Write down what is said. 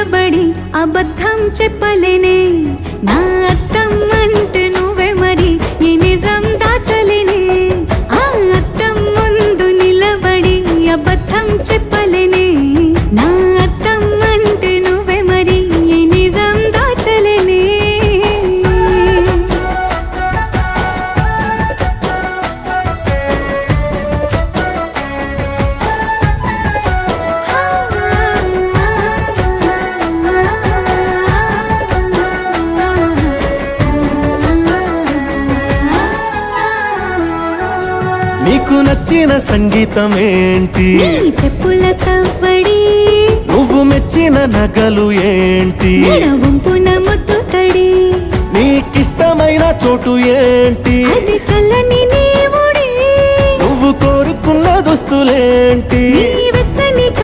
నిలబడి అబద్ధం చెప్పలేనే నా అద్దం అంటే నువ్వే మరి ఈ నిజం దాచలేనే ఆ అద్దం ముందు నిలబడి అబద్ధం చెప్పలేనే నా అద్దం అంటే నువ్వే మరి ఈ నిజం దాచలేనే నీకు నచ్చిన సంగీతం ఏంటి నీ చెప్పుల సవ్వడి నువ్వు మెచ్చిన నగలు ఏంటి వంపున ముద్దు తడి నీకిష్టమైన చోటు ఏంటి అది చల్లని నీ ఒడి నువ్వు కోరుకున్న దుస్తులేంటి నీ